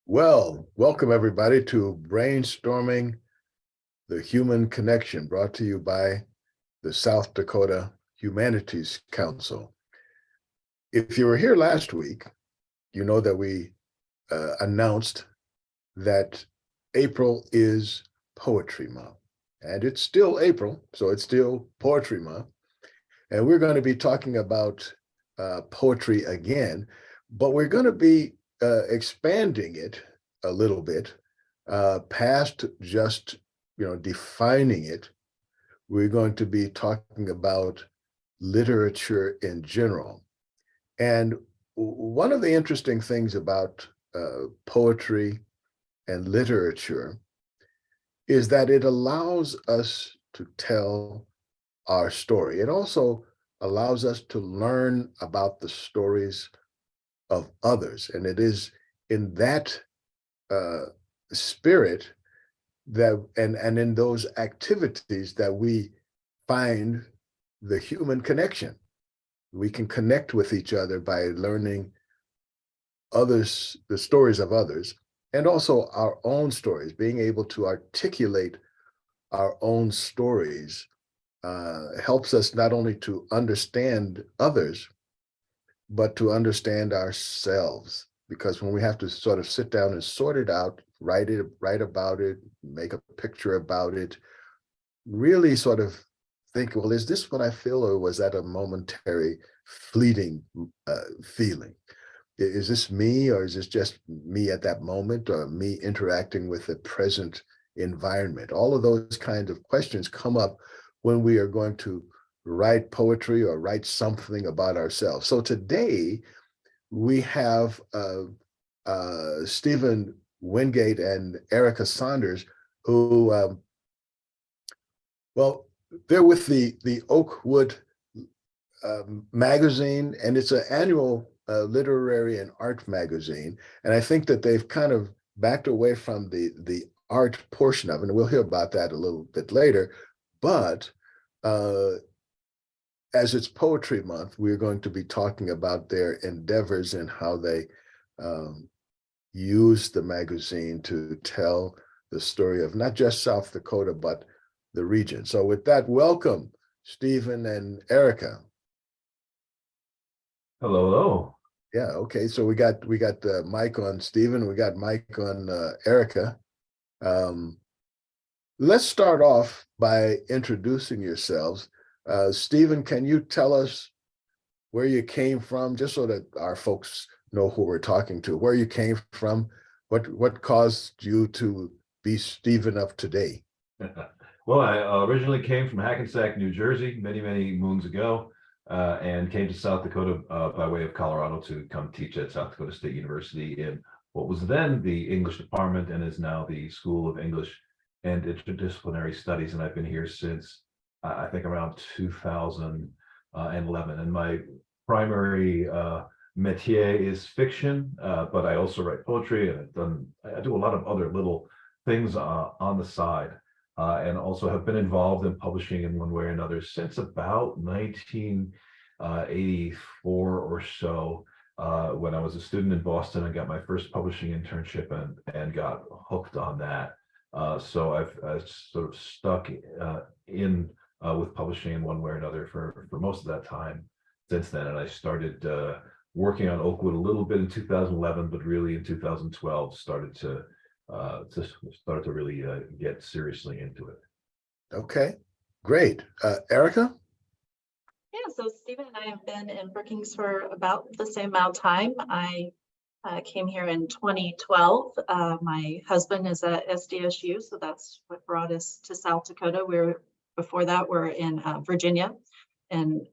Well, welcome everybody to Brainstorming the Human Connection, brought to you by the South Dakota Humanities Council. If you were here last week, you know that we announced that April is Poetry Month, and it's still April, so it's still Poetry Month. And we're going to be talking about poetry again, but we're going to be expanding it a little bit past just defining it. We're going to be talking about literature in general. And one of the interesting things about poetry and literature is that it allows us to tell our story. It also allows us to learn about the stories of others. And it is in that spirit that and in those activities that we find the human connection. We can connect with each other by learning others, the stories of others, and also our own stories, being able to articulate our own stories helps us not only to understand others, but to understand ourselves. Because when we have to sort of sit down and sort it out, write about it, make a picture about it, really sort of think, well, is this what I feel, or was that a momentary, fleeting feeling? Is this me, or is this just me at that moment, or me interacting with the present environment? All of those kinds of questions come up when we are going to write poetry or write something about ourselves. So today we have Stephen Wingate and Erika Saunders, who, well, they're with the Oakwood magazine, and it's an annual literary and art magazine. And I think that they've kind of backed away from the art portion of it, and we'll hear about that a little bit later. But as it's Poetry Month, we're going to be talking about their endeavors and how they use the magazine to tell the story of not just South Dakota, but the region. So with that, welcome, Stephen and Erika. Hello, hello. Yeah, okay. So we got the mic on Stephen, we got mic on Erika. Let's start off by introducing yourselves. Stephen, can you tell us where you came from, just so that our folks know who we're talking to, where you came from, what caused you to be Stephen of today? Well, I originally came from Hackensack, New Jersey, many moons ago, and came to South Dakota by way of Colorado to come teach at South Dakota State University in what was then the English department and is now the School of English and Interdisciplinary Studies. And I've been here since I think around 2011. And my primary métier is fiction, but I also write poetry, and I do a lot of other little things on the side, and also have been involved in publishing in one way or another since about 1984 or so, when I was a student in Boston and got my first publishing internship and got hooked on that. So I've sort of stuck in with publishing in one way or another for most of that time since then. And I started working on Oakwood a little bit in 2011, but really in 2012 started to really get seriously into it. Okay, great. Erika? Yeah, so Stephen and I have been in Brookings for about the same amount of time. I came here in 2012. My husband is at SDSU, so that's what brought us to South Dakota. Before that, we're in Virginia and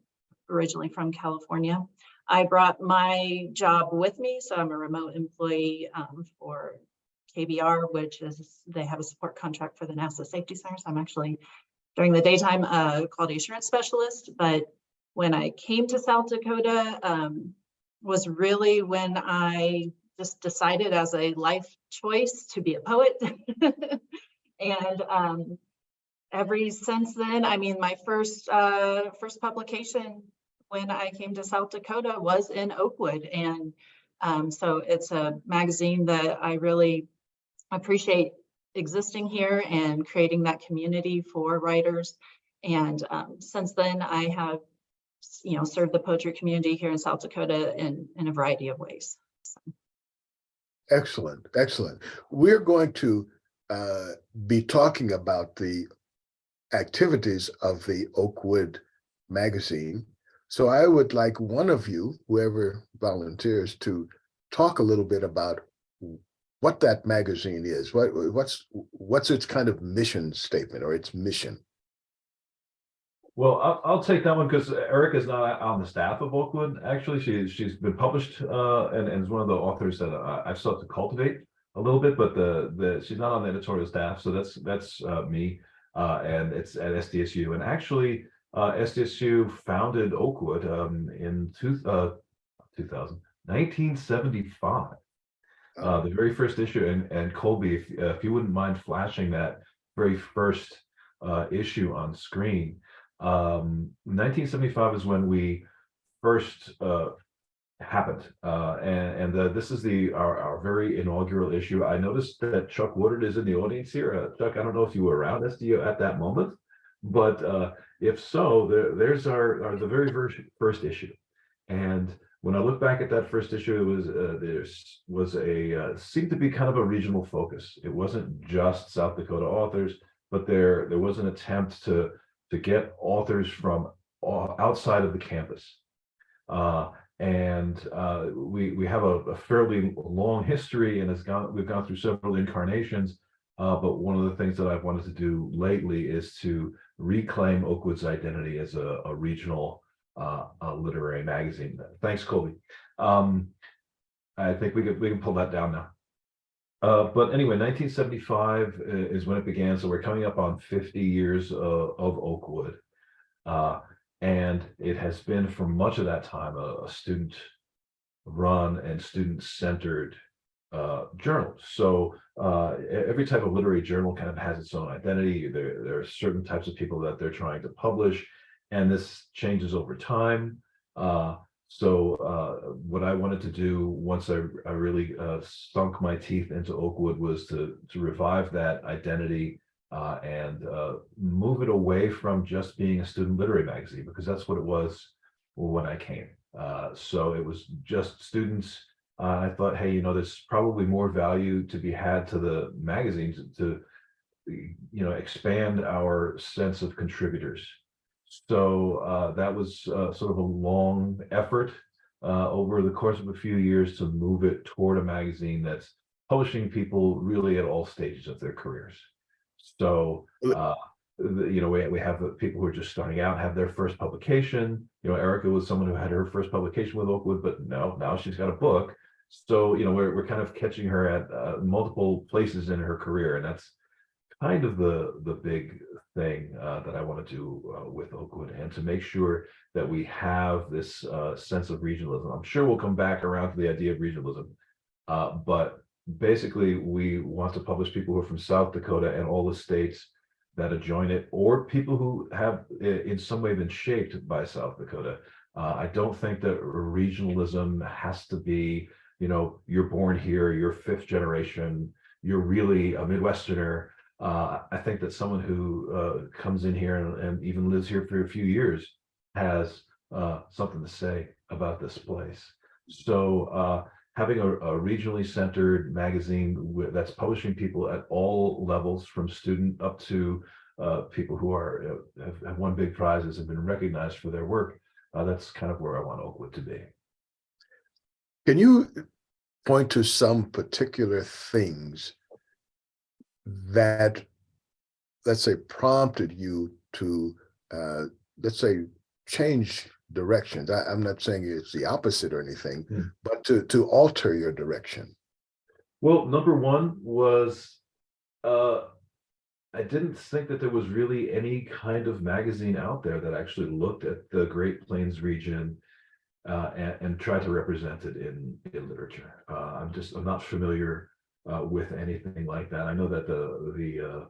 originally from California. I brought my job with me, so I'm a remote employee for KBR, which is, they have a support contract for the NASA Safety Center. So I'm actually, during the daytime, a quality assurance specialist. But when I came to South Dakota, was really when I just decided as a life choice to be a poet. And ever since then, I mean, my first publication when I came to South Dakota was in Oakwood, and So it's a magazine that I really appreciate existing here and creating that community for writers. And since then, I have, served the poetry community here in South Dakota in a variety of ways. Excellent, excellent. We're going to be talking about the activities of the Oakwood magazine. So I would like one of you, whoever volunteers, to talk a little bit about what that magazine is. What's its kind of mission statement or its mission? Well, I'll take that one because Erika's not on the staff of Oakwood. Actually, she's been published and is one of the authors that I've sought to cultivate a little bit, but she's not on the editorial staff, so that's me, and it's at SDSU. And actually, SDSU founded Oakwood in 1975. The very first issue, and Colby, if you wouldn't mind flashing that very first issue on screen. 1975 is when we first happened, and this is our very inaugural issue. I noticed that Chuck Woodard is in the audience here. Chuck, I don't know if you were around SDU at that moment, but if so, there's the very first issue. And when I look back at that first issue, it was seemed to be kind of a regional focus. It wasn't just South Dakota authors, but there was an attempt to get authors from outside of the campus. We have a fairly long history, and we've gone through several incarnations. But one of the things that I've wanted to do lately is to reclaim Oakwood's identity as a regional literary magazine. Thanks, Colby. I think we can pull that down now. But anyway, 1975 is when it began. So we're coming up on 50 years of Oakwood. And it has been for much of that time a student-run and student-centered journal. So every type of literary journal kind of has its own identity. There are certain types of people that they're trying to publish, and this changes over time. So what I wanted to do once I really sunk my teeth into Oakwood was to revive that identity and move it away from just being a student literary magazine, because that's what it was when I came. So it was just students. I thought, hey, there's probably more value to be had to the magazines to, expand our sense of contributors. So that was sort of a long effort over the course of a few years to move it toward a magazine that's publishing people really at all stages of their careers. So, we have the people who are just starting out, have their first publication. Erika was someone who had her first publication with Oakwood, but now she's got a book. So, we're kind of catching her at multiple places in her career, and that's kind of the big thing that I want to do with Oakwood, and to make sure that we have this sense of regionalism. I'm sure we'll come back around to the idea of regionalism, but basically we want to publish people who are from South Dakota and all the states that adjoin it, or people who have in some way been shaped by South Dakota. I don't think that regionalism has to be, you're born here, you're fifth generation, you're really a Midwesterner. I think that someone who comes in here and even lives here for a few years has something to say about this place. So having a regionally centered magazine that's publishing people at all levels, from student up to people who have won big prizes and been recognized for their work, that's kind of where I want Oakwood to be. Can you point to some particular things that, let's say, prompted you to, let's say, change directions? I'm not saying it's the opposite or anything, but to alter your direction. Well, number one was I didn't think that there was really any kind of magazine out there that actually looked at the Great Plains region and tried to represent it in literature. I'm not familiar with anything like that. I know that the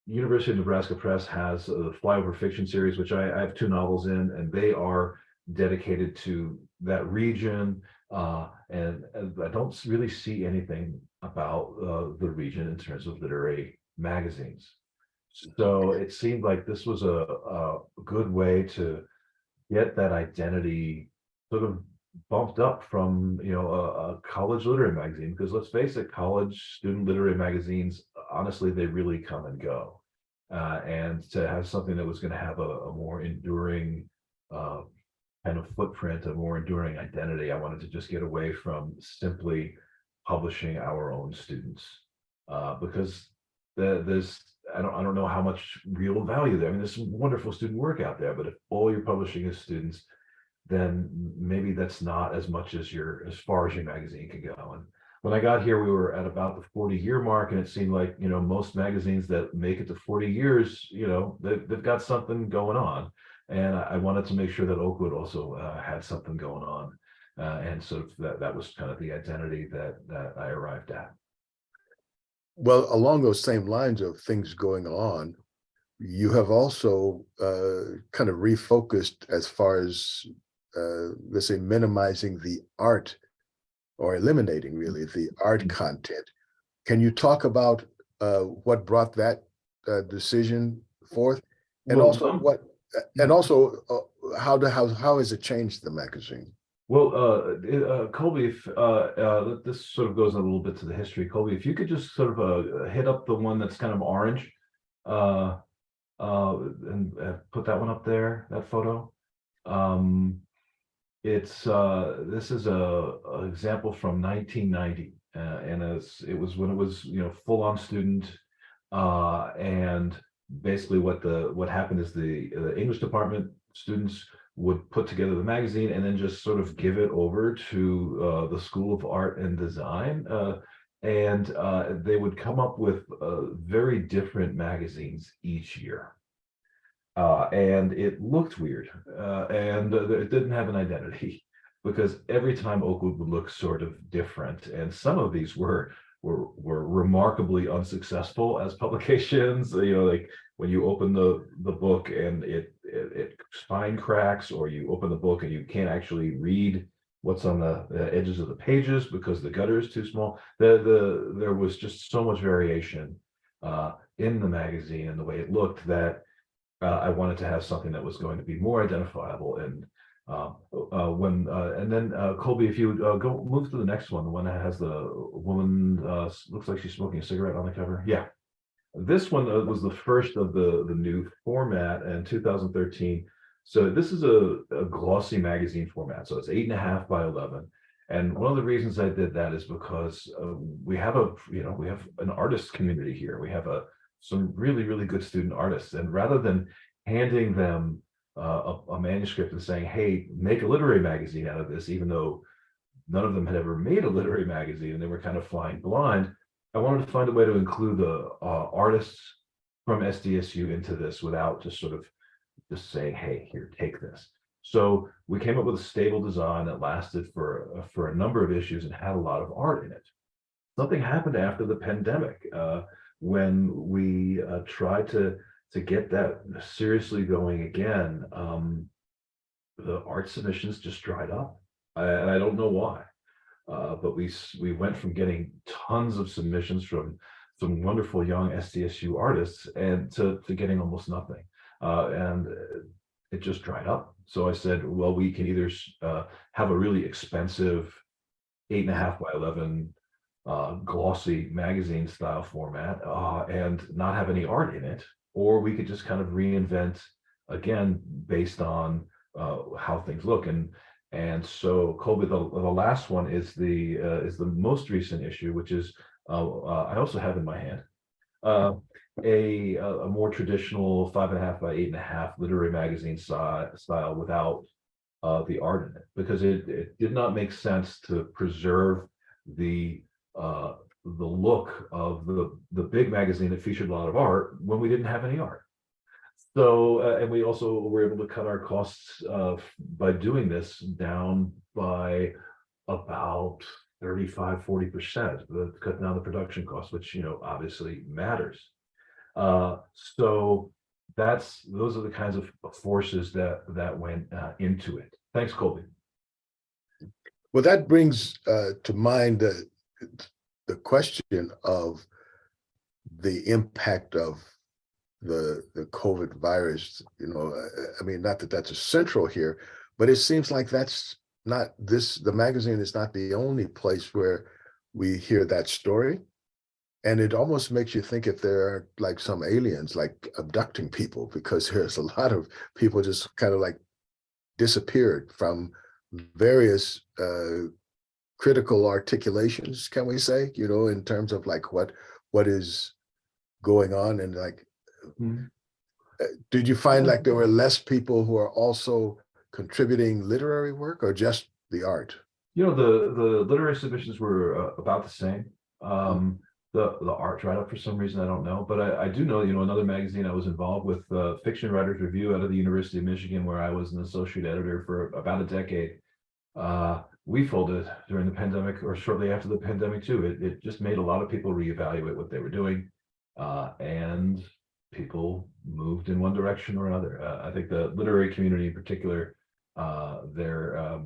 University of Nebraska Press has the Flyover Fiction series, which I have 2 novels in, and they are dedicated to that region And I don't really see anything about the region in terms of literary magazines. So it seemed like this was a good way to get that identity sort of bumped up from, you know, a college literary magazine, because let's face it, college student literary magazines, honestly, they really come and go. And to have something that was going to have a more enduring uh, kind of footprint, a more enduring identity, I wanted to just get away from simply publishing our own students, because there's I don't know how much real value there. I mean, there's some wonderful student work out there, but if all you're publishing is students, then maybe that's not as much as as far as your magazine can go. And when I got here, we were at about the 40-year mark, and it seemed like, you know, most magazines that make it to 40 years, you know, they've got something going on. And I wanted to make sure that Oakwood also had something going on. And so that was kind of the identity that I arrived at. Well, along those same lines of things going on, you have also kind of refocused as far as, let's say, minimizing the art or eliminating really the art content. Can you talk about what brought that decision forth, and Well, also what, and also how has it changed the magazine? Well, Colby, if this sort of goes a little bit to the history, Colby, if you could just sort of hit up the one that's kind of orange, uh, and put that one up there, that photo. It's this is a example from 1990, and it was when it was, you know, full on student, and basically what happened is the English department students would put together the magazine and then just sort of give it over to the School of Art and Design, and they would come up with very different magazines each year. And it looked weird, and it didn't have an identity, because every time Oakwood would look sort of different, and some of these were remarkably unsuccessful as publications. You know, like when you open the book and it spine cracks, or you open the book and you can't actually read what's on the edges of the pages because the gutter is too small. There was just so much variation in the magazine and the way it looked that I wanted to have something that was going to be more identifiable. And then Colby, if you go move to the next one, the one that has the woman, looks like she's smoking a cigarette on the cover. Yeah, this one was the first of the new format in 2013. So this is a glossy magazine format. So it's 8.5 by 11. And one of the reasons I did that is because we have an artist community here. We have some really, really good student artists. And rather than handing them a manuscript and saying, hey, make a literary magazine out of this, even though none of them had ever made a literary magazine and they were kind of flying blind, I wanted to find a way to include the artists from SDSU into this without just sort of just saying, hey, here, take this. So we came up with a stable design that lasted for a number of issues and had a lot of art in it. Something happened after the pandemic, when we tried to get that seriously going again. The art submissions just dried up, and I don't know why. But we went from getting tons of submissions from some wonderful young SDSU artists and to getting almost nothing, and it just dried up. So I said, well, we can either have a really expensive 8.5 by 11 glossy magazine style format and not have any art in it, or we could just kind of reinvent again based on how things look. And so Colby, the last one is the most recent issue, which is I also have in my hand a more traditional 5.5 by 8.5 literary magazine style without the art in it, because it did not make sense to preserve the look of the big magazine that featured a lot of art when we didn't have any art. So, and we also were able to cut our costs by doing this down by about 35–40%, cut down the production costs, which, you know, obviously matters. So those are the kinds of forces that went into it. Thanks, Colby. Well, that brings to mind the question of the impact of the COVID virus. You know, I mean, not that that's essential here, but it seems like that's not this. The magazine is not the only place where we hear that story, and it almost makes you think if there are like some aliens like abducting people, because there's a lot of people just kind of like disappeared from various critical articulations, can we say, you know, in terms of like what is going on. And like, Mhm. did you find like there were less people who are also contributing literary work or just the art? You know, the literary submissions were about the same. The art write-up, for some reason, I don't know, but I do know, you know, another magazine I was involved with, Fiction Writers Review out of the University of Michigan, where I was an associate editor for about a decade. We folded during the pandemic, or shortly after the pandemic too. It just made a lot of people reevaluate what they were doing, and people moved in one direction or another. I think the literary community in particular, there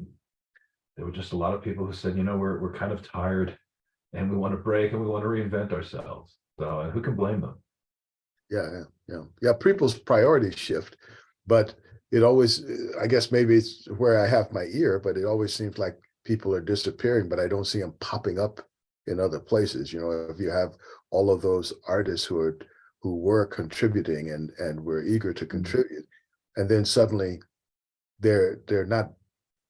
were just a lot of people who said, you know, we're kind of tired, and we want to break, and we want to reinvent ourselves. So who can blame them? Yeah. People's priorities shift, but it always, I guess maybe it's where I have my ear, but it always seems like people are disappearing, but I don't see them popping up in other places. You know, if you have all of those artists who were contributing and were eager to contribute, and then suddenly they're not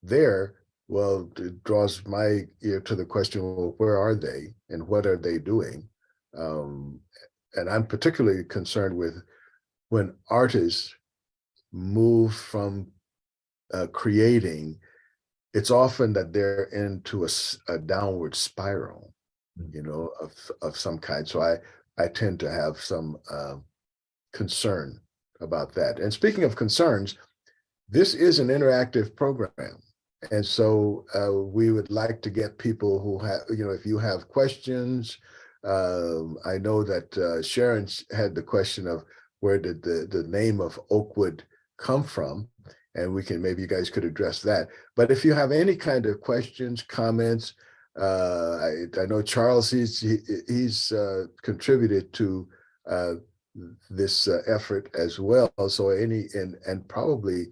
there. Well, it draws my ear to the question, well, where are they and what are they doing? And I'm particularly concerned with when artists move from creating, it's often that they're into a downward spiral, you know, of some kind. So I tend to have some concern about that. And speaking of concerns, this is an interactive program. And so we would like to get people who have, you know, if you have questions, I know that Sharon had the question of where did the name of Oakwood come from? And we can, maybe you guys could address that. But if you have any kind of questions, comments, I know Charles, he's contributed to this effort as well. So and probably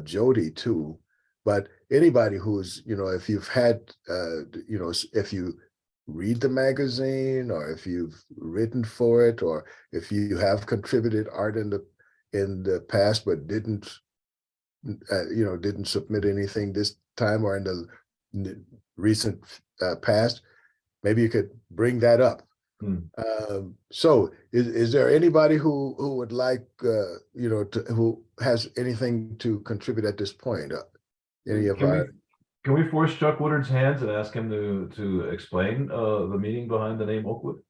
Jody too. But anybody who's, you know, if you've had, you know, if you read the magazine, or if you've written for it, or if you have contributed art in the past but didn't, you know, didn't submit anything this time or in the recent past, maybe you could bring that up. So is there anybody who would like, you know, who has anything to contribute at this point? Any of our Can we force Chuck Woodard's hands and ask him to explain the meaning behind the name Oakwood?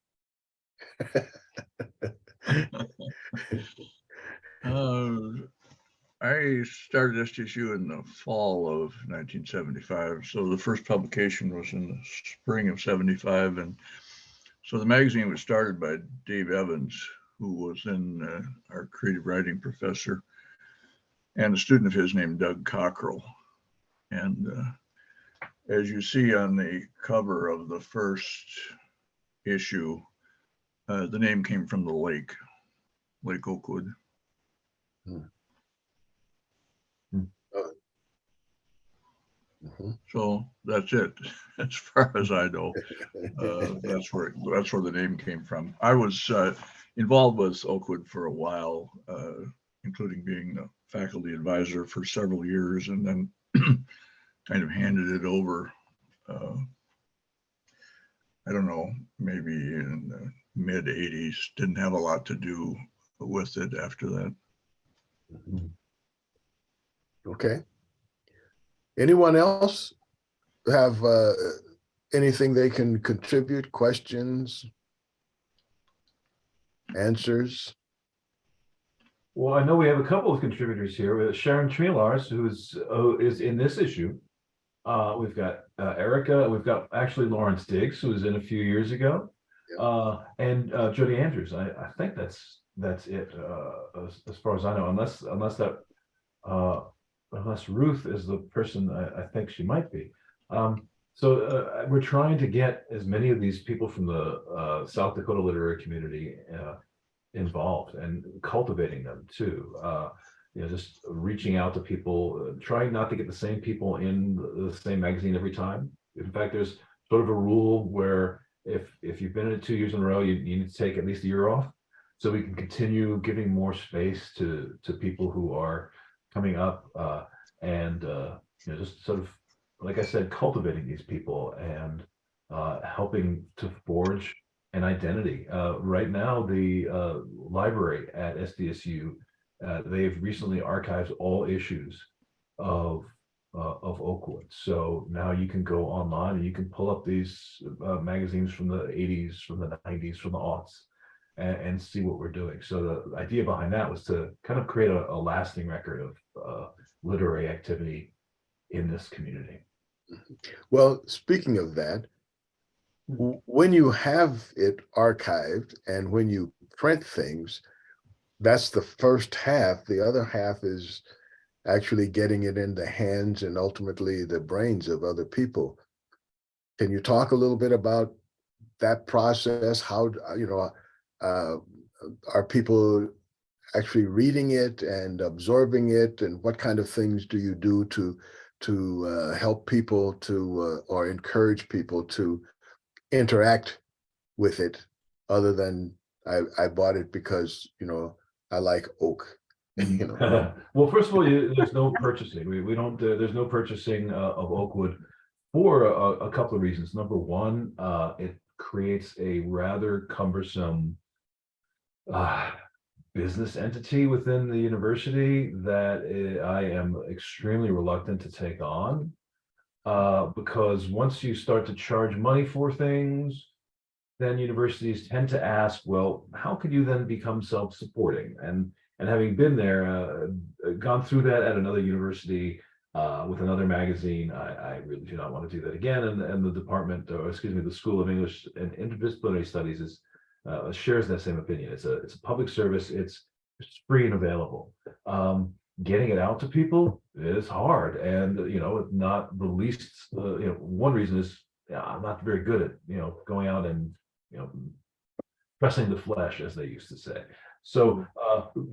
I started SDSU in the fall of 1975. So the first publication was in the spring of 75. And so the magazine was started by Dave Evans, who was our creative writing professor, and a student of his named Doug Cockrell. And as you see on the cover of the first issue, the name came from the Lake Oakwood. So that's it, as far as I know. That's where the name came from. I was involved with Oakwood for a while, including being the faculty advisor for several years, and then kind of handed it over. I don't know, maybe in the mid 80s. Didn't have a lot to do with it after that. Okay. Anyone else have anything they can contribute? Questions, answers? Well, I know we have a couple of contributors here. We have Sharon Trelars, who is in this issue. We've got Erika. We've got actually Lawrence Diggs, who was in a few years ago, and Jody Andrews. I think that's it as far as I know, unless Ruth is the person I think she might be. We're trying to get as many of these people from the South Dakota literary community involved and cultivating them too. Just reaching out to people, trying not to get the same people in the same magazine every time. In fact, there's sort of a rule where if you've been in it 2 years in a row, you need to take at least a year off, so we can continue giving more space to people who are coming up, and just sort of, like I said, cultivating these people and helping to forge an identity. Right now, the library at SDSU, they've recently archived all issues of Oakwood. So now you can go online and you can pull up these magazines from the 80s, from the 90s, from the aughts, and see what we're doing. So the idea behind that was to kind of create a lasting record of literary activity in this community. Well, speaking of that, when you have it archived and when you print things, that's the first half. The other half is actually getting it in the hands and ultimately the brains of other people. Can you talk a little bit about that process? How, are people actually reading it and absorbing it, and what kind of things do you do to help people to or encourage people to interact with it, other than I bought it because I like oak? Well, first of all, there's no purchasing. We don't. There's no purchasing of Oakwood for a couple of reasons. Number one, it creates a rather cumbersome business entity within the university that I am extremely reluctant to take on, because once you start to charge money for things, then universities tend to ask, well, how could you then become self-supporting? And having been there, gone through that at another university with another magazine, I really do not want to do that again. And the department, or excuse me, the School of English and Interdisciplinary Studies shares that same opinion. It's a public service. It's free and available. Getting it out to people is hard, and not the least. One reason is I'm not very good at going out and pressing the flesh, as they used to say. So,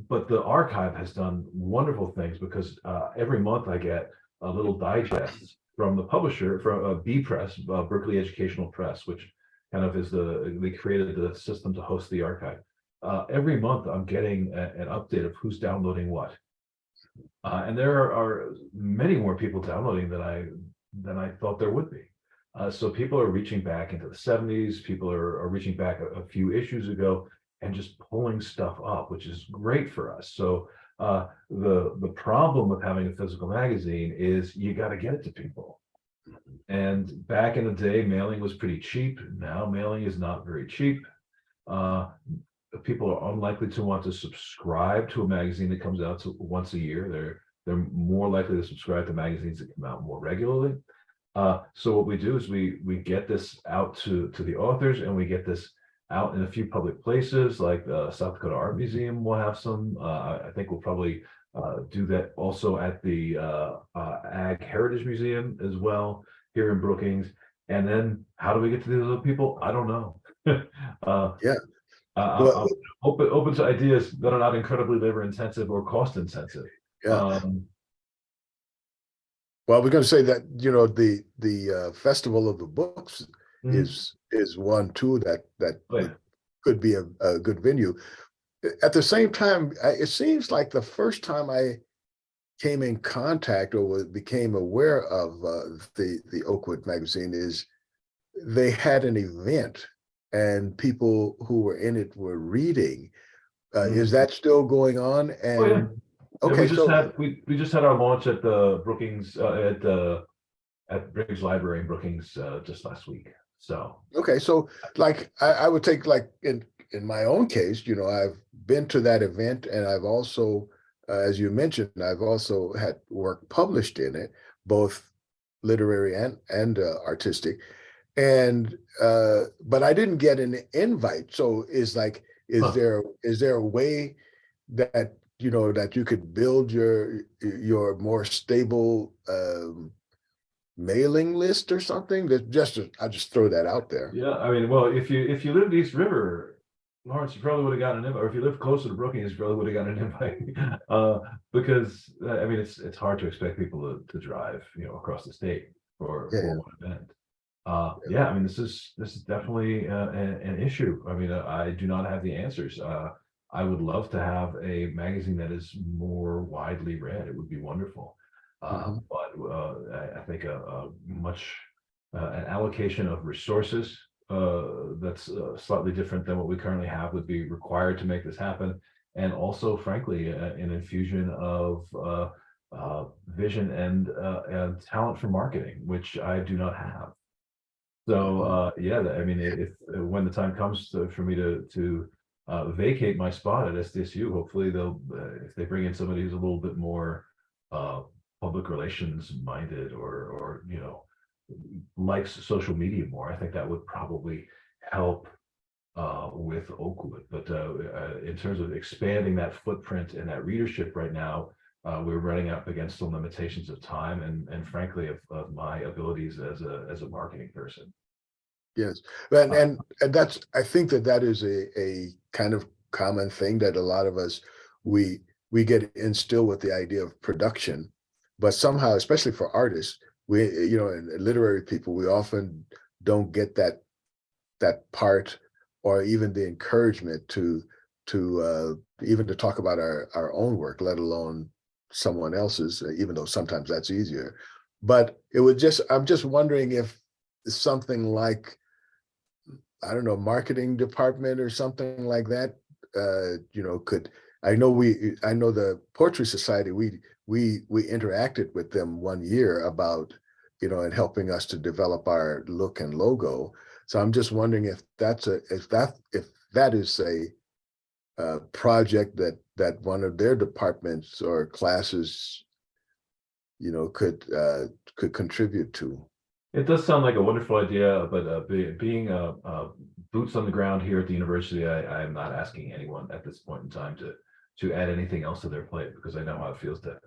but the archive has done wonderful things, because every month I get a little digest from the publisher, from B Press, Berkeley Educational Press, which kind of is they created the system to host the archive. Every month I'm getting an update of who's downloading what. And there are many more people downloading than I thought there would be. So people are reaching back into the 70s. People are reaching back a few issues ago and just pulling stuff up, which is great for us. So the problem with having a physical magazine is you got to get it to people. And back in the day, mailing was pretty cheap. Now mailing is not very cheap. People are unlikely to want to subscribe to a magazine that comes out once a year. They're more likely to subscribe to magazines that come out more regularly. So what we do is we get this out to the authors, and we get this out in a few public places, like South Dakota Art Museum will have some. I think we'll probably do that also at the Ag Heritage Museum as well here in Brookings. And then how do we get to these other people? I don't know. Yeah. I'm open to ideas that are not incredibly labor intensive or cost intensive. Yeah. Well, we're going to say that the Festival of the Books is one too that could be a good venue. At the same time, it seems like the first time I came in contact or became aware of the Oakwood magazine is they had an event, and people who were in it were reading. Is that still going on? And yeah. Okay, we just had our launch at the Brookings at Brookings Library in Brookings just last week. So okay, so like I would take, like in my own case, I've been to that event, and I've also, as you mentioned, I've also had work published in it, both literary and artistic, and but I didn't get an invite. So is there a way that that you could build your more stable mailing list or something? That just, I just throw that out there. Yeah, I mean, well, if you lived East River, Lawrence, you probably would have gotten an invite, or if you lived closer to Brookings, you probably would have gotten an invite. Because I mean, it's hard to expect people to drive, across the state for Yeah. one event. Yeah, I mean, this is definitely an issue. I mean, I do not have the answers. I would love to have a magazine that is more widely read. It would be wonderful. Mhm. But I think an allocation of resources that's slightly different than what we currently have would be required to make this happen. And also, frankly, an infusion of vision and talent for marketing, which I do not have. So yeah, I mean, if when the time comes for me to vacate my spot at SDSU, hopefully they'll if they bring in somebody who's a little bit more public relations minded, or likes social media more, I think that would probably help with Oakwood. But in terms of expanding that footprint and that readership right now, we're running up against some limitations of time and frankly of my abilities as a marketing person. Yes, and that's, I think that is a kind of common thing that a lot of us, we get instilled with the idea of production, but somehow, especially for artists, we, and literary people, we often don't get that part, or even the encouragement to even to talk about our own work, let alone someone else's, even though sometimes that's easier. But I'm just wondering if something like, I don't know, marketing department or something like that, could, I know the Poetry Society, we interacted with them one year about, and helping us to develop our look and logo. So I'm just wondering if that is a project that one of their departments or classes, could contribute to. It does sound like a wonderful idea, but being boots on the ground here at the university, I am not asking anyone at this point in time to add anything else to their plate, because I know how it feels to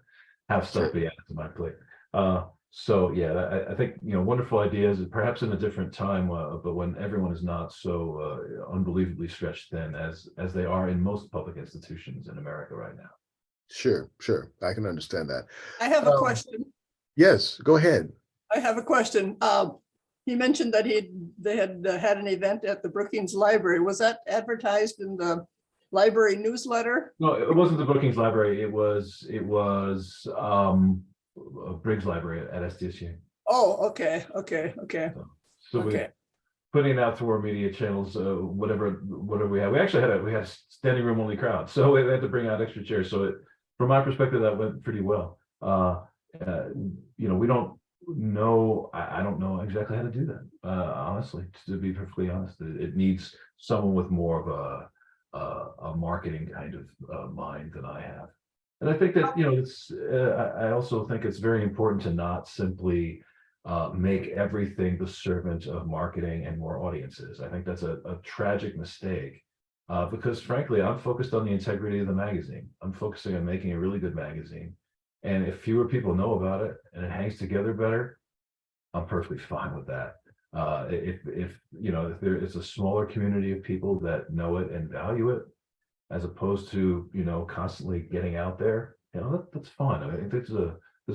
have stuff be added to my plate. So yeah, I think wonderful ideas, perhaps in a different time, but when everyone is not so unbelievably stretched thin as they are in most public institutions in America right now. Sure, I can understand that. I have a question. Yes, go ahead. I have a question. He mentioned that they had had an event at the Brookings Library. Was that advertised in the library newsletter? No, it wasn't the Brookings Library. It was Briggs Library at SDSU. Oh, okay. So we're putting it out through our media channels, whatever we have. We actually had a standing room only crowd, so we had to bring out extra chairs. So from my perspective, that went pretty well. We don't know. I don't know exactly how to do that. Honestly, to be perfectly honest, it needs someone with more of a marketing kind of mind than I have. And I think that it's. I also think it's very important to not simply make everything the servant of marketing and more audiences. I think that's a tragic mistake, because frankly, I'm focused on the integrity of the magazine. I'm focusing on making a really good magazine. And if fewer people know about it and it hangs together better, I'm perfectly fine with that. If there is a smaller community of people that know it and value it, as opposed to constantly getting out there, that's fine. I think there's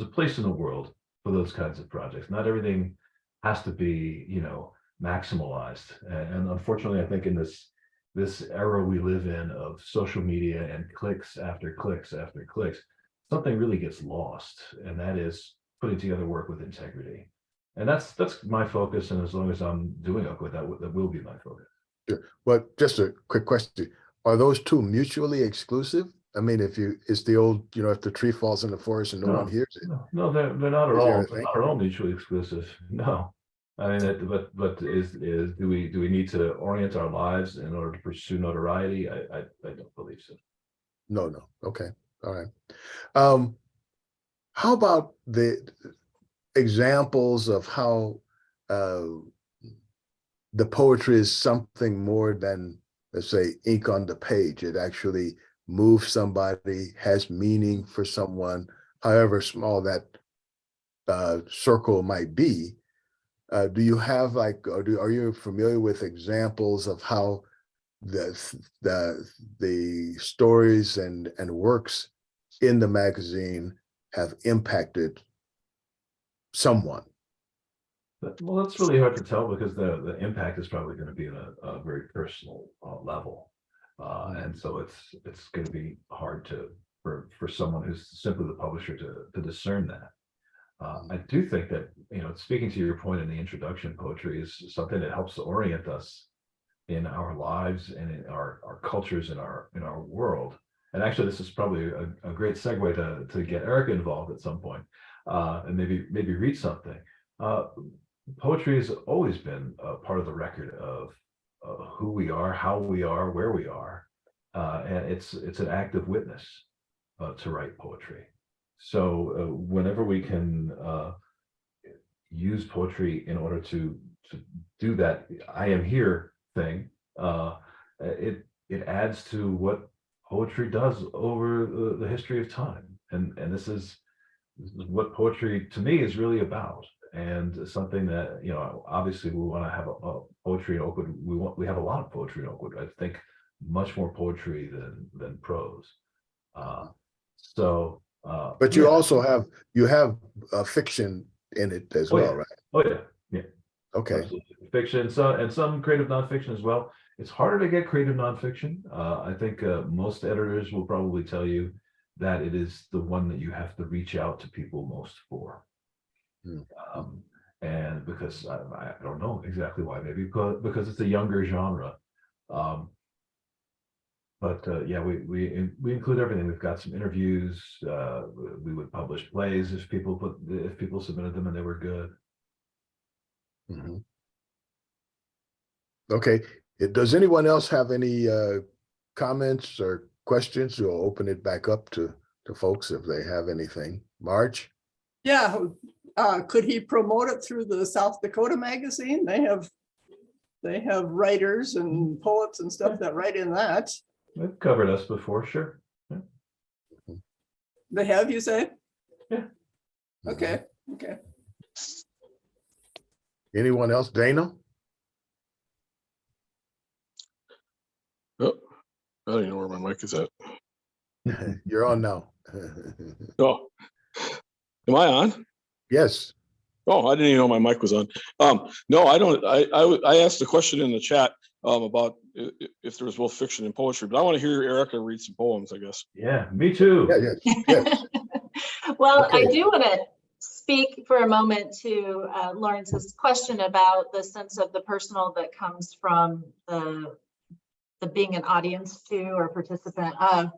a place in the world for those kinds of projects. Not everything has to be maximalized. And unfortunately, I think in this era we live in of social media and clicks after clicks after clicks, something really gets lost, and that is putting together work with integrity. And that's my focus. And as long as I'm doing Oakwood, that will be my focus. Sure. Well, just a quick question. Are those two mutually exclusive? I mean, it's the old, if the tree falls in the forest and no one hears it. No, they're not at all. They're not at all mutually exclusive. No. I mean, but do we need to orient our lives in order to pursue notoriety? I don't believe so. No. Okay. All right. How about the examples of how the poetry is something more than, let's say, ink on the page? It actually moves somebody, has meaning for someone, however small that circle might be. Do you have like, or are you familiar with examples of how the stories and works in the magazine have impacted someone? Well, that's really hard to tell because the impact is probably going to be at a very personal level, and so it's going to be hard for someone who's simply the publisher to discern that. I do think that, speaking to your point in the introduction, poetry is something that helps to orient us in our lives and in our cultures, in our world. And actually, this is probably a great segue to get Erika involved at some point, and maybe read something. Poetry has always been a part of the record of who we are, how we are, where we are, and it's an active witness to write poetry. So whenever we can use poetry in order to do that "I am here" thing, it adds to what poetry does over the history of time, and this is what poetry to me is really about. And something that, obviously we want to have a poetry in Oakwood. We have a lot of poetry in Oakwood. I think much more poetry than prose. But you also have fiction in it as well, right? Oh yeah. Okay. Absolutely. Fiction, and some creative nonfiction as well. It's harder to get creative nonfiction. I think most editors will probably tell you that it is the one that you have to reach out to people most for. And because I don't know exactly why, maybe because it's a younger genre. But yeah, we include everything. We've got some interviews. We would publish plays if people submitted them and they were good. Mm-hmm. Okay. Does anyone else have any comments or questions? We'll open it back up to folks if they have anything. Marge? Yeah. Could he promote it through the South Dakota magazine? They have writers and poets and stuff that write in that. They've covered us before, sure. Yeah. They have, you say? Yeah. Okay. Okay. Anyone else? Dana? Oh, I don't even know where my mic is at. You're on now. Oh, am I on? Yes. Oh, I didn't even know my mic was on. No, I don't. I asked the question in the chat about if there was both fiction and poetry, but I want to hear Erika read some poems, I guess. Yeah, me too. Yeah, yes. Well, Okay. I do want to speak for a moment to Lawrence's question about the sense of the personal that comes from the being an audience to or participant of.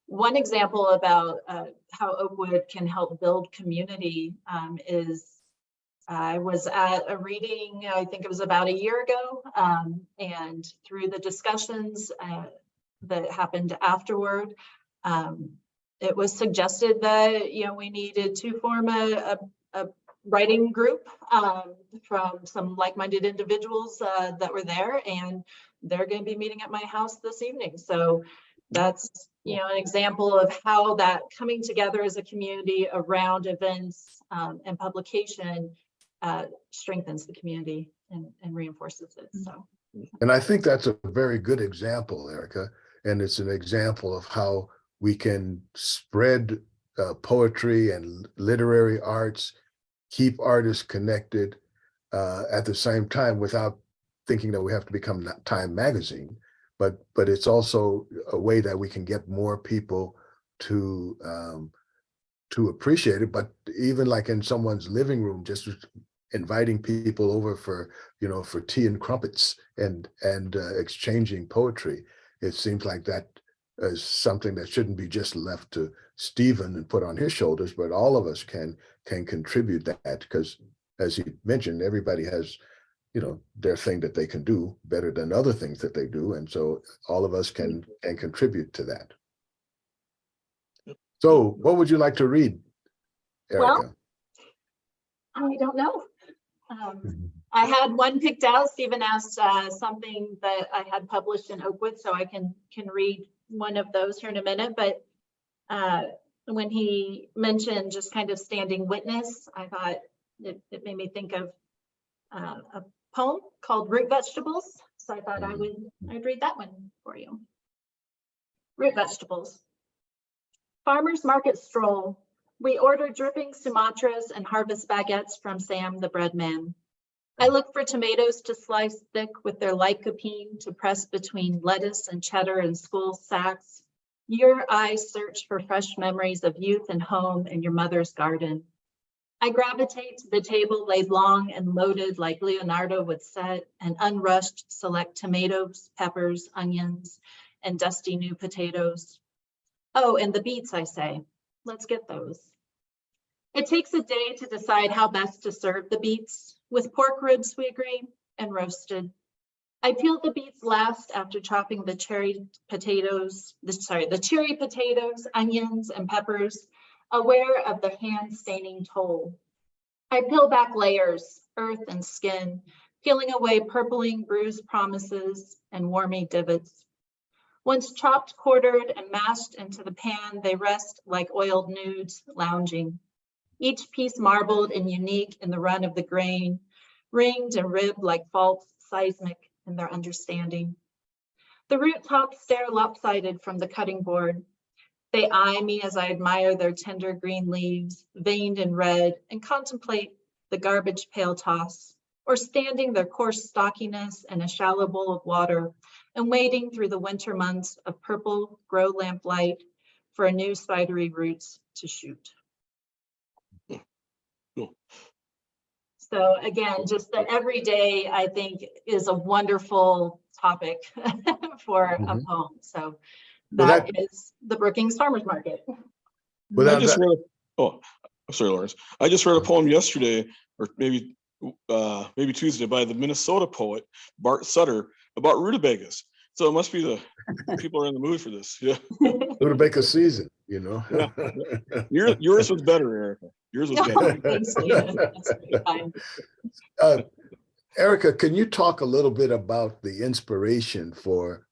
One example about how Oakwood can help build community is I was at a reading, I think it was about a year ago, and through the discussions that happened afterward, it was suggested that we needed to form a writing group from some like-minded individuals that were there, and they're going to be meeting at my house this evening. So that's an example of how that coming together as a community around events and publication strengthens the community and reinforces it. So, and I think that's a very good example, Erika, and it's an example of how we can spread poetry and literary arts, keep artists connected at the same time without thinking that we have to become Time magazine. But it's also a way that we can get more people to appreciate it. But even like in someone's living room, just inviting people over for tea and crumpets and exchanging poetry. It seems like that is something that shouldn't be just left to Stephen and put on his shoulders, but all of us can contribute that, because as he mentioned, everybody has their thing that they can do better than other things that they do. And so all of us can contribute to that. So what would you like to read, Erika? Well, I don't know. I had one picked out. Stephen asked something that I had published in Oakwood, so I can read one of those here in a minute. But when he mentioned just kind of standing witness, I thought it made me think of a poem called Root Vegetables. So I thought I'd read that one for you. Root vegetables. Farmers market stroll. We order dripping Sumatras and harvest baguettes from Sam the bread man. I look for tomatoes to slice thick with their lycopene to press between lettuce and cheddar and school sacks. Your eyes search for fresh memories of youth and home in your mother's garden. I gravitate to the table laid long and loaded like Leonardo would set, and unrushed select tomatoes, peppers, onions, and dusty new potatoes. Oh, and the beets, I say. Let's get those. It takes a day to decide how best to serve the beets. With pork ribs, we agree, and roasted. I peeled the beets last after chopping the cherry potatoes, onions, and peppers, aware of the hand-staining toll. I peel back layers, earth and skin, peeling away purpling bruised promises and warmy divots. Once chopped, quartered, and mashed into the pan, they rest like oiled nudes lounging. Each piece marbled and unique in the run of the grain, ringed and ribbed like faults seismic in their understanding. The root tops stare lopsided from the cutting board. They eye me as I admire their tender green leaves, veined in red, and contemplate the garbage pail toss, or standing their coarse stockiness in a shallow bowl of water and wading through the winter months of purple grow lamp light for a new spidery roots to shoot. So again, just the everyday, I think, is a wonderful topic for a poem. So that is the Brookings Farmers Market. I just read, sorry, Lawrence. I just read a poem yesterday, or maybe Tuesday, by the Minnesota poet Bart Sutter about rutabagas. So it must be the people are in the mood for this. Yeah. Rutabaga season, you know. Yeah. Yours was better, Erika. Yours was better. Thanks, Stephen. That's fine. Erika, can you talk a little bit about the inspiration for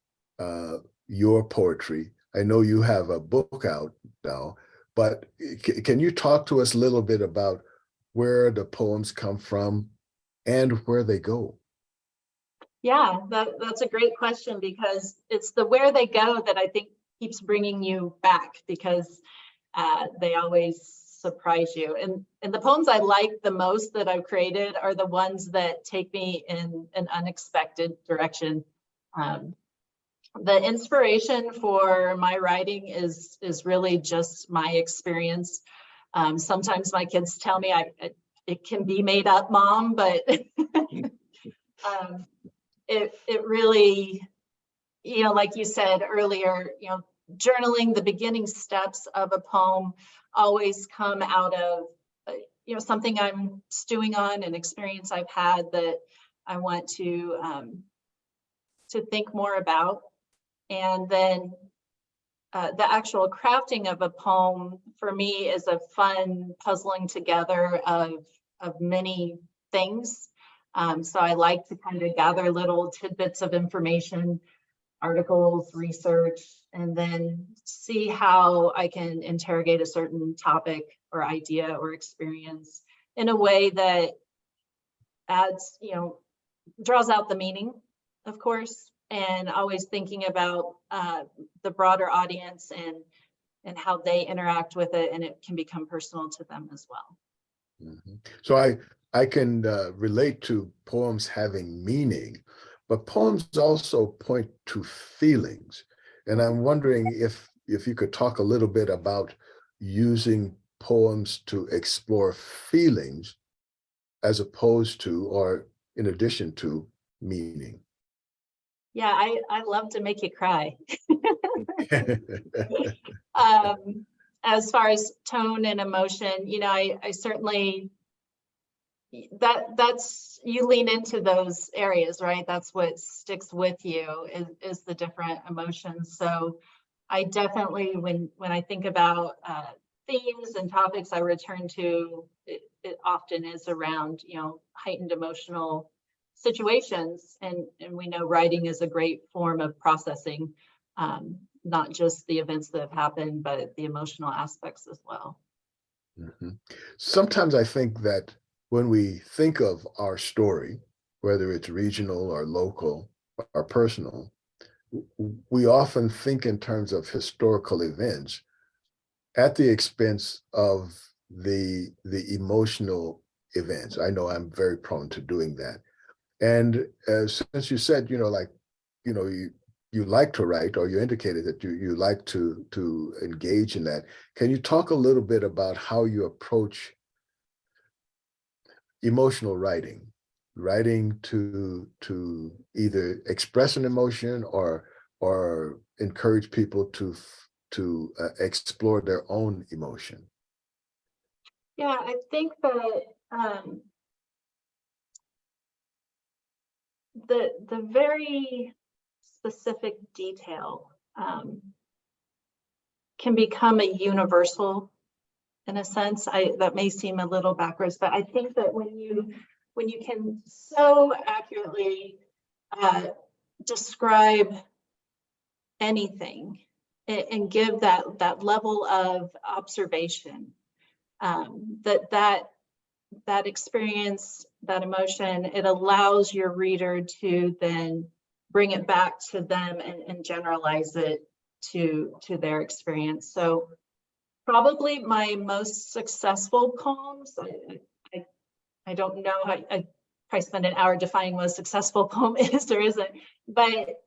your poetry? I know you have a book out now, but can you talk to us a little bit about where the poems come from and where they go? Yeah, that's a great question, because it's the where they go that I think keeps bringing you back, because they always surprise you. And the poems I like the most that I've created are the ones that take me in an unexpected direction. The inspiration for my writing is really just my experience. Sometimes my kids tell me it can be made up, Mom, but it really, like you said earlier, journaling, the beginning steps of a poem always come out of, something I'm stewing on, an experience I've had that I want to think more about. And then the actual crafting of a poem for me is a fun puzzling together of many things. So I like to kind of gather little tidbits of information, articles, research, and then see how I can interrogate a certain topic or idea or experience in a way that adds, draws out the meaning, of course, and always thinking about the broader audience and how they interact with it, and it can become personal to them as well. Mm-hmm. So I can relate to poems having meaning, but poems also point to feelings. And I'm wondering if you could talk a little bit about using poems to explore feelings as opposed to, or in addition to, meaning. Yeah, I love to make you cry. As far as tone and emotion, I certainly, that's, you lean into those areas, right? That's what sticks with you is the different emotions. So I definitely, when I think about themes and topics I return to, it often is around, heightened emotional situations. And we know writing is a great form of processing not just the events that have happened, but the emotional aspects as well. Mhm. Sometimes I think that when we think of our story, whether it's regional or local or personal, we often think in terms of historical events at the expense of the emotional events. I know I'm very prone to doing that. And since you said, like, you like to write, or you indicated that you like to engage in that, can you talk a little bit about how you approach emotional writing to either express an emotion or encourage people to explore their own emotion? Yeah, I think that the very specific detail can become a universal in a sense. That may seem a little backwards, but I think that when you can so accurately describe anything and give that level of observation, that experience, that emotion, it allows your reader to then bring it back to them and generalize it to their experience. So probably my most successful poems, I don't know, I probably spend an hour defining what a successful poem is or isn't, but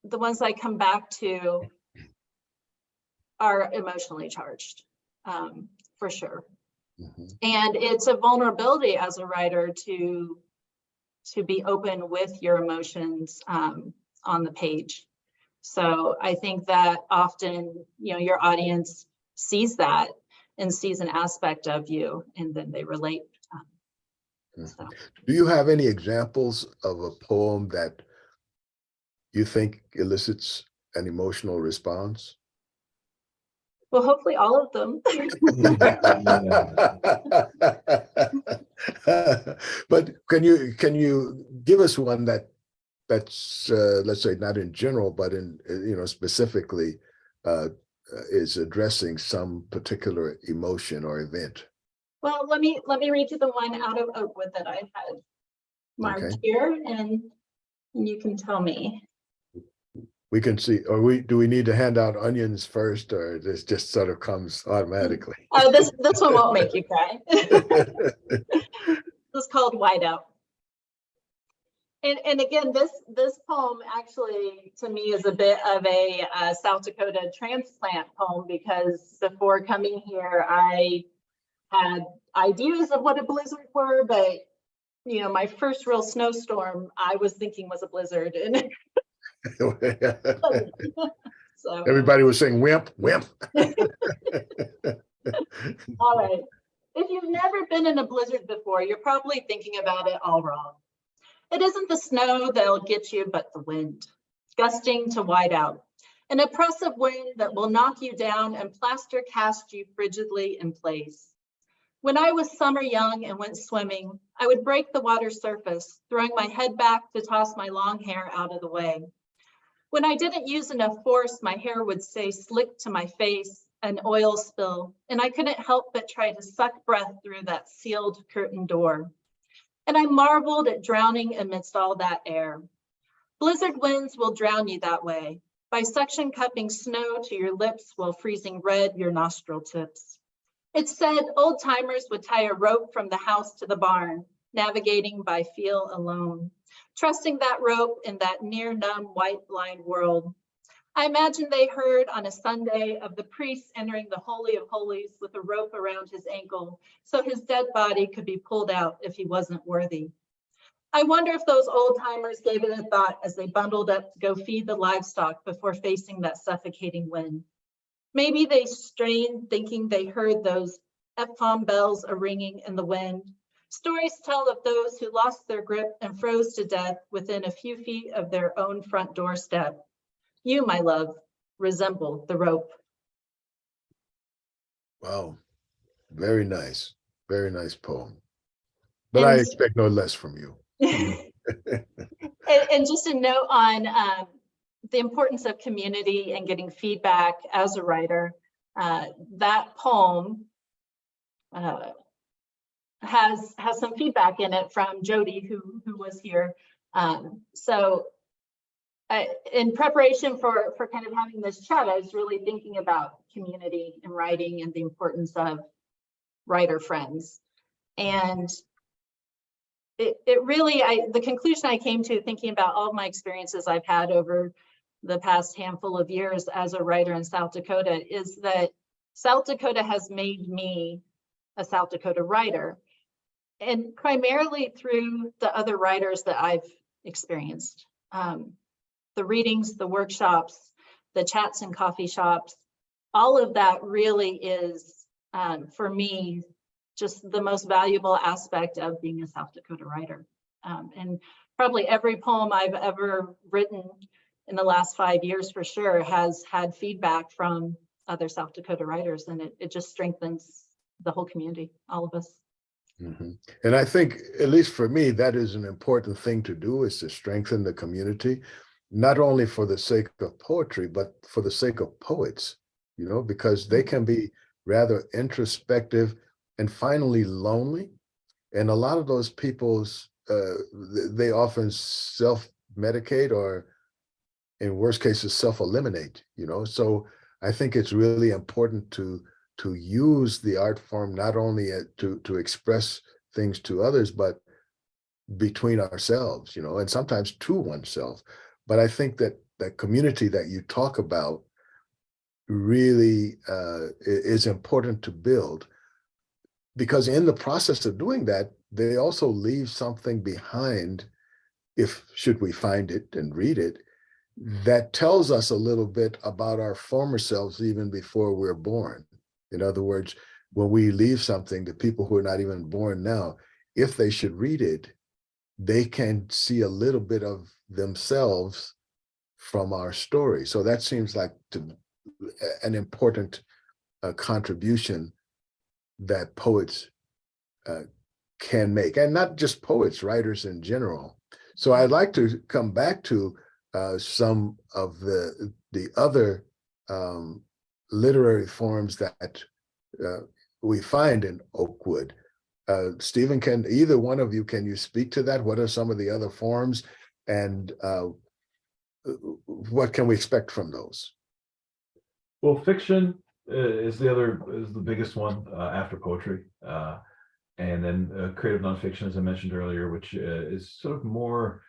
the ones I come back to are emotionally charged, for sure. Mhm. And it's a vulnerability as a writer to be open with your emotions on the page. So I think that often, your audience sees that and sees an aspect of you, and then they relate. So. Do you have any examples of a poem that you think elicits an emotional response? Well, hopefully all of them. But can you give us one that's let's say not in general, but in specifically is addressing some particular emotion or event? Well, let me read you the one out of Oakwood that I had marked here, and you can tell me. We can see, or do we need to hand out onions first, or this just sort of comes automatically? This one won't make you cry. This is called Whiteout. And again, this poem actually to me is a bit of a South Dakota transplant poem, because before coming here, I had ideas of what a blizzard were, but my first real snowstorm I was thinking was a blizzard, and so everybody was saying wimp, wimp. All right. If you've never been in a blizzard before, you're probably thinking about it all wrong. It isn't the snow that'll get you, but the wind, gusting to white out. An oppressive wind that will knock you down and plaster cast you frigidly in place. When I was summer young and went swimming, I would break the water surface, throwing my head back to toss my long hair out of the way. When I didn't use enough force, my hair would stay slicked to my face, an oil spill, and I couldn't help but try to suck breath through that sealed curtain door. And I marveled at drowning amidst all that air. Blizzard winds will drown you that way, by suction cupping snow to your lips while freezing red your nostril tips. It said old timers would tie a rope from the house to the barn, navigating by feel alone, trusting that rope in that near numb white blind world. I imagine they heard on a Sunday of the priest entering the Holy of Holies with a rope around his ankle so his dead body could be pulled out if he wasn't worthy. I wonder if those old timers gave it a thought as they bundled up to go feed the livestock before facing that suffocating wind. Maybe they strained thinking they heard those Epsom bells a-ringing in the wind. Stories tell of those who lost their grip and froze to death within a few feet of their own front doorstep. You, my love, resemble the rope. Wow, very nice poem. But I expect no less from you. And just a note on the importance of community and getting feedback as a writer. That poem has some feedback in it from Jody, who was here. So in preparation for kind of having this chat, I was really thinking about community and writing and the importance of writer friends. And it really, the conclusion I came to thinking about all of my experiences I've had over the past handful of years as a writer in South Dakota is that South Dakota has made me a South Dakota writer, and primarily through the other writers that I've experienced. The readings, the workshops, the chats in coffee shops, all of that really is, for me, just the most valuable aspect of being a South Dakota writer. And probably every poem I've ever written in the last 5 years for sure has had feedback from other South Dakota writers, and it just strengthens the whole community, all of us. Mm-hmm. And I think, at least for me, that is an important thing to do, is to strengthen the community, not only for the sake of poetry, but for the sake of poets, you know, because they can be rather introspective and finally lonely. And a lot of those people's, they often self-medicate, or in worst cases, self-eliminate, you know. So I think it's really important to use the art form not only to express things to others, but between ourselves, you know, and sometimes to oneself. But I think that that community that you talk about really is important to build, because in the process of doing that, they also leave something behind, if should we find it and read it, that tells us a little bit about our former selves even before we're born. In other words, when we leave something, the people who are not even born now, if they should read it, they can see a little bit of themselves from our story. So that seems like an important contribution that poets can make, and not just poets, writers in general. So I'd like to come back to some of the other literary forms that we find in Oakwood. Stephen, can either one of you, can you speak to that? What are some of the other forms, and what can we expect from those? Well, fiction is the biggest one after poetry. And then creative nonfiction, as I mentioned earlier, which is sort of more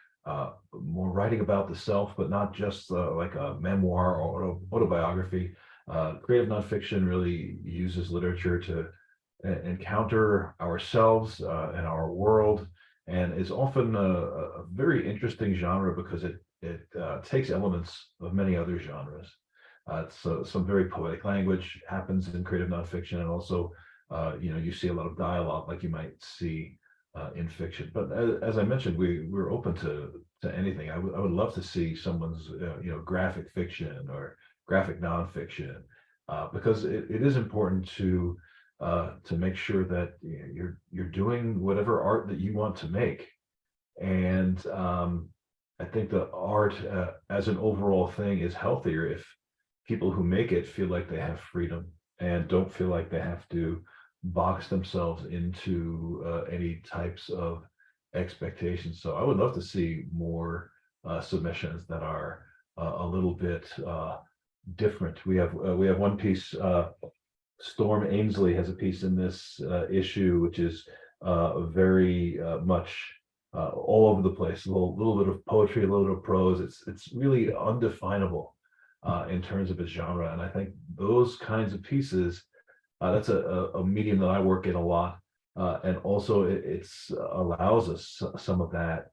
writing about the self, but not just like a memoir or autobiography. Creative nonfiction really uses literature to encounter ourselves and our world, and is often a very interesting genre because it takes elements of many other genres. So some very poetic language happens in creative nonfiction, and also you see a lot of dialogue like you might see in fiction. But as I mentioned, we're open to anything. I would love to see someone's graphic fiction or graphic nonfiction, because it is important to make sure that you're doing whatever art that you want to make. And I think that art as an overall thing is healthier if people who make it feel like they have freedom and don't feel like they have to box themselves into any types of expectations. So I would love to see more submissions that are a little bit different. We have one piece. Storm Ainsley has a piece in this issue, which is very much all over the place. A little bit of poetry, a little bit of prose. It's really undefinable in terms of its genre, and I think those kinds of pieces. That's a medium that I work in a lot, and also it's allows us some of that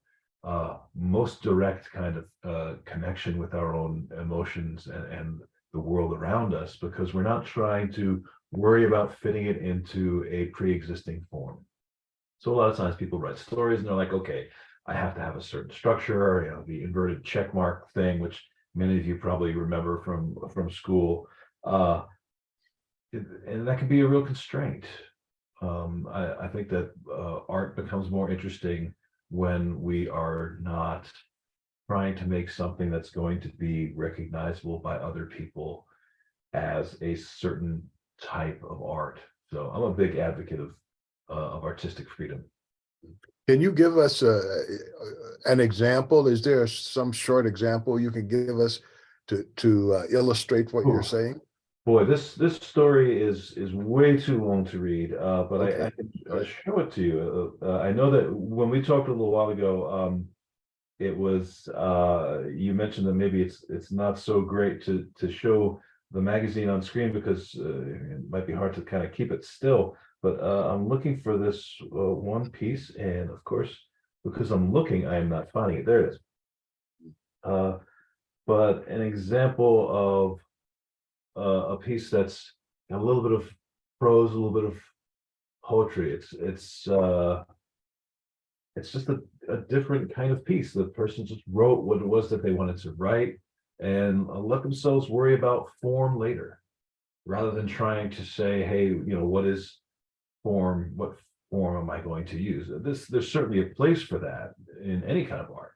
most direct kind of connection with our own emotions and the world around us, because we're not trying to worry about fitting it into a pre-existing form. So a lot of times people write stories and they're like, okay, I have to have a certain structure, the inverted check mark thing, which many of you probably remember from school. And that can be a real constraint. I think that art becomes more interesting when we are not trying to make something that's going to be recognizable by other people as a certain type of art. So I'm a big advocate of artistic freedom. Can you give us an example? Is there some short example you can give us to illustrate what you're saying? Boy, this story is way too long to read, but Okay. I can show it to you. I know that when we talked a little while ago, it was you mentioned that maybe it's not so great to show the magazine on screen because it might be hard to kind of keep it still. But I'm looking for this one piece, and of course, because I'm looking, I am not finding it. There it is. But an example of a piece that's got a little bit of prose, a little bit of poetry. It's just a different kind of piece. The person just wrote what it was that they wanted to write and let themselves worry about form later, rather than trying to say, hey, what is form? What form am I going to use? There's certainly a place for that in any kind of art.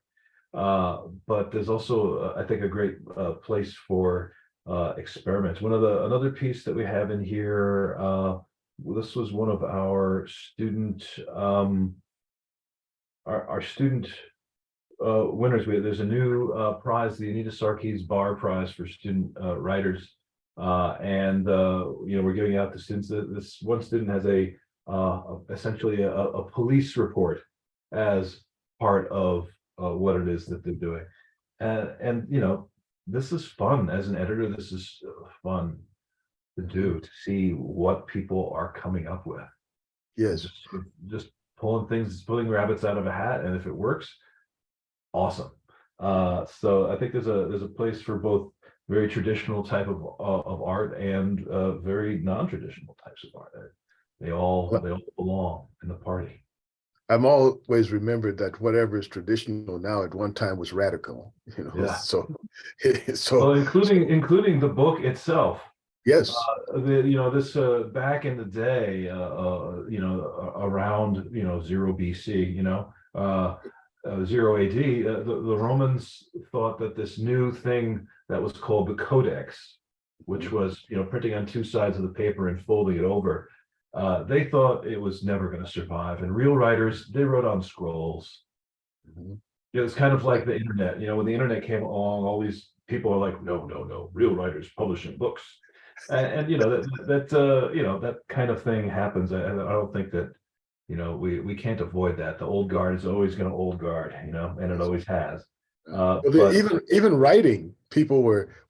But there's also, I think, a great place for experiments. Another piece that we have in here, this was one of our student our student winners. There's a new prize, the Anita Sarkees Bar Prize for student writers, and we're giving out to students. This one student has essentially a police report as part of what it is that they're doing, and this is fun as an editor. This is fun to do, to see what people are coming up with. Yes. Just pulling rabbits out of a hat, and if it works, awesome. So I think there's a place for both very traditional type of art and very non-traditional types of art. They all belong in the party. I'm always remembered that whatever is traditional now at one time was radical, Yeah. So Well, including the book itself. Yes. This back in the day, around 0 BC, 0 AD, the Romans thought that this new thing that was called the Codex, which was printing on two sides of the paper and folding it over, they thought it was never going to survive. And real writers, they wrote on scrolls. Mhm. It was kind of like the internet. When the internet came along, all these people are like, no, real writers publishing books. And that kind of thing happens. I don't think that we can't avoid that. The old guard is always going to old guard, and it always has. Well, But even writing,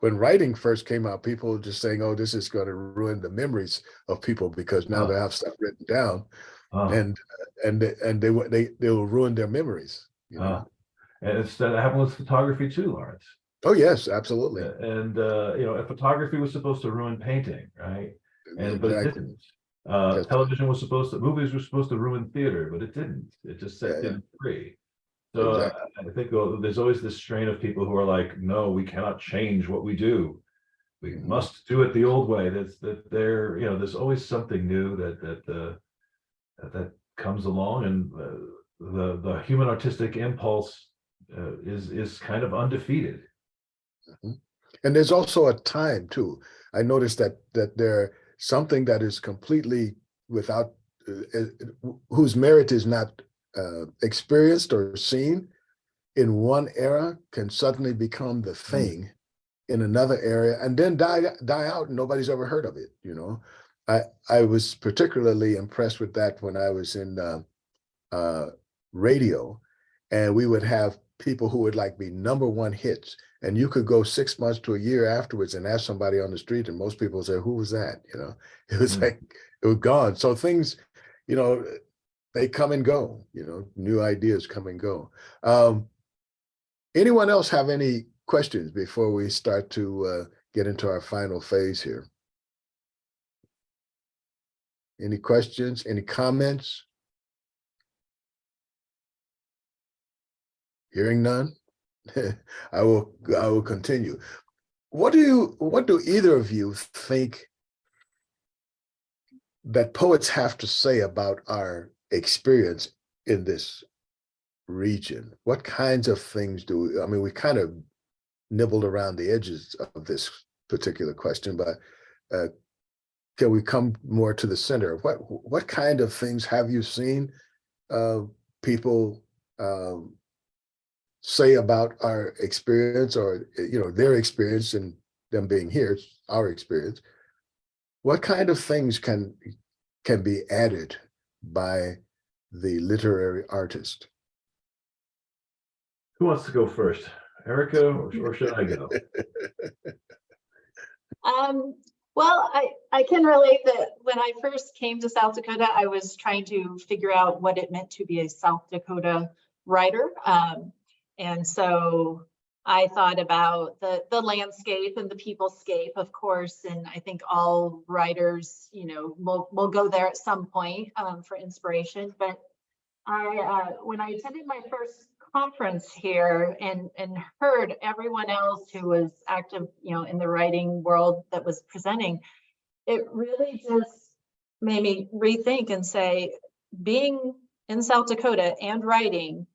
when writing first came out, people were just saying, "Oh, this is going to ruin the memories of people because now they have stuff written down, and they will ruin their memories." and that happened with photography too, Lawrence. Oh yes, absolutely. And photography was supposed to ruin painting, right? But it didn't. Television was movies were supposed to ruin theater, but it didn't. It just set things free. So I think there's always this strain of people who are like, no, we cannot change what we do. We must do it the old way. There's always something new that comes along, and the human artistic impulse is kind of undefeated. And there's also a time too. I noticed that there something that is completely without whose merit is not experienced or seen in one era can suddenly become the thing in another area and then die out and nobody's ever heard of it. I was particularly impressed with that when I was in radio, and we would have people who would be #1 hits, and you could go 6 months to a year afterwards and ask somebody on the street, and most people would say, "Who was that?" It was like it was gone. So things, they come and go. New ideas come and go. Anyone else have any questions before we start to get into our final phase here? Any questions? Any comments? Hearing none, I will continue. What do either of you think that poets have to say about our experience in this region? What kinds of things do we, I mean, we kind of nibbled around the edges of this particular question, but can we come more to the center? What kind of things have you seen people say about our experience, or their experience and them being here, our experience? What kind of things can be added by the literary artist? Who wants to go first? Erika, or should I go? Well, I can relate that when I first came to South Dakota, I was trying to figure out what it meant to be a South Dakota writer. And so I thought about the landscape and the peoplescape, of course, and I think all writers, will go there at some point for inspiration. But when I attended my first conference here and heard everyone else who was active, in the writing world that was presenting, it really just made me rethink and say, being in South Dakota and writing,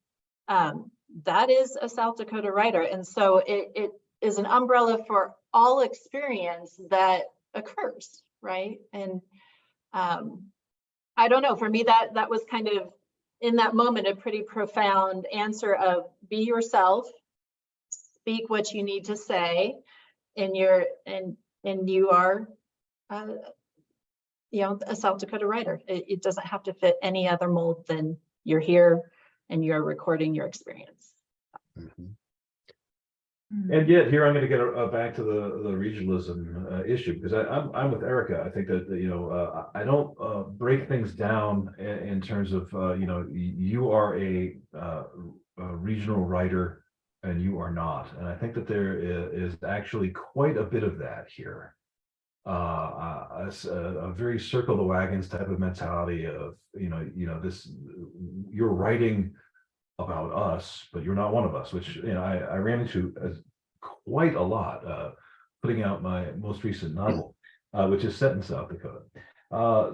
that is a South Dakota writer. And so it is an umbrella for all experience that occurs, right? And I don't know, for me, that was kind of, in that moment, a pretty profound answer of be yourself, speak what you need to say, and you are a South Dakota writer. It doesn't have to fit any other mold than you're here and you're recording your experience. Mm-hmm. And yet here I'm going to get back to the regionalism issue, because I'm with Erika. I think that I don't break things down in terms of you are a regional writer and you are not, and I think that there is actually quite a bit of that here. A very circle the wagons type of mentality of this, you're writing about us, but you're not one of us, which I ran into as quite a lot, putting out my most recent novel, which is set in South Dakota.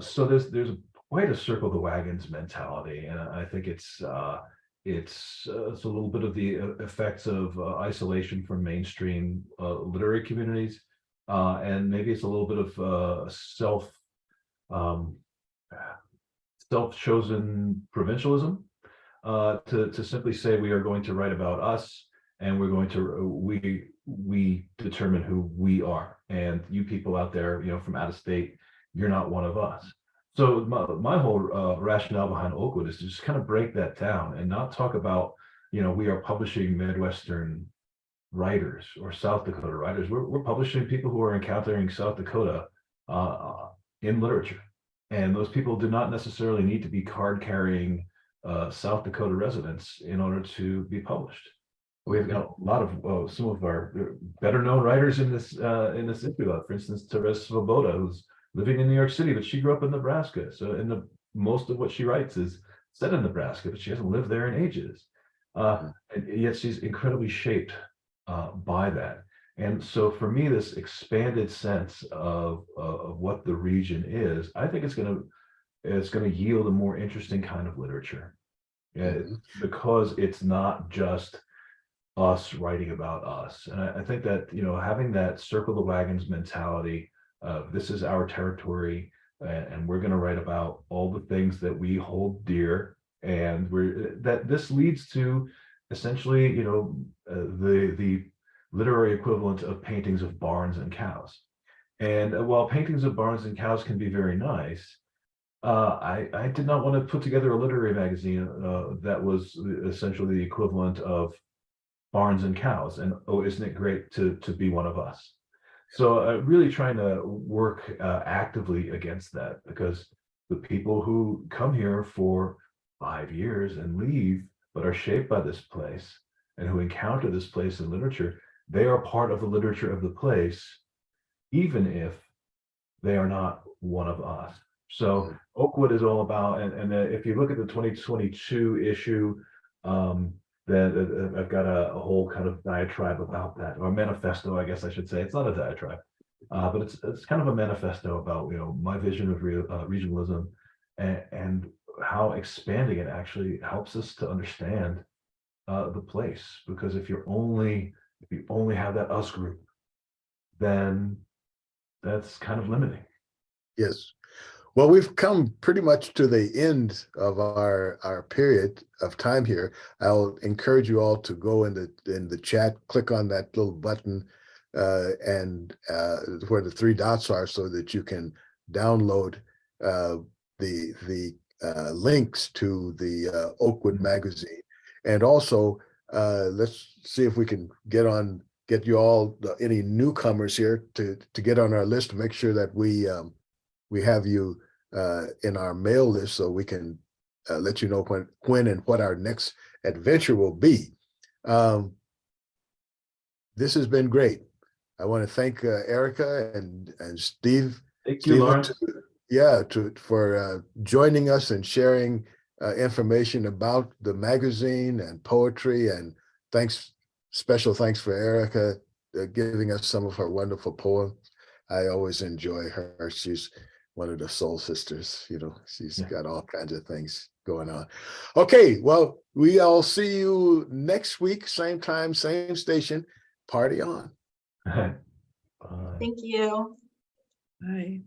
So there's quite a circle the wagons mentality, and I think it's a little bit of the effects of isolation from mainstream literary communities, and maybe it's a little bit of self-chosen provincialism. To simply say we are going to write about us, and we're going to we determine who we are, and you people out there, from out of state, you're not one of us. So my whole rationale behind Oakwood is to just kind of break that down and not talk about we are publishing Midwestern writers or South Dakota writers. We're publishing people who are encountering South Dakota in literature, and those people do not necessarily need to be card-carrying South Dakota residents in order to be published. We've got a lot of some of our better known writers in this issue. For instance, Therese Svoboda, who's living in New York City, but she grew up in Nebraska. So most of what she writes is set in Nebraska, but she hasn't lived there in ages. And yet she's incredibly shaped by that. And so for me, this expanded sense of what the region is, I think it's going to yield a more interesting kind of literature, because it's not just us writing about us. And I think that having that circle the wagons mentality of this is our territory, and we're going to write about all the things that we hold dear, and this leads to essentially the literary equivalent of paintings of barns and cows. And while paintings of barns and cows can be very nice, I did not want to put together a literary magazine that was essentially the equivalent of barns and cows, and oh, isn't it great to be one of us? So really trying to work actively against that, because the people who come here for 5 years and leave, but are shaped by this place and who encounter this place in literature, they are part of the literature of the place, even if they are not one of us. So Oakwood is all about, and if you look at the 2022 issue, that I've got a whole kind of diatribe about that, or manifesto, I guess I should say. It's not a diatribe, but it's kind of a manifesto about my vision of regionalism, and how expanding it actually helps us to understand the place, because if you only have that us group, then that's kind of limiting. Yes. Well, we've come pretty much to the end of our period of time here. I'll encourage you all to go in the chat, click on that little button and where the three dots are, so that you can download the links to the Oakwood magazine. And also, let's see if we can get you all, any newcomers here, to get on our list, to make sure that we have you in our mail list, so we can let you know when and what our next adventure will be. This has been great. I want to thank Erika and Steve. Thank you, Lawrence. For joining us and sharing information about the magazine and poetry. And special thanks for Erika giving us some of her wonderful poems. I always enjoy her. She's one of the soul sisters, she's got all kinds of things going on. Okay, well, we all see you next week, same time, same station. Party on. Bye. Thank you. Bye.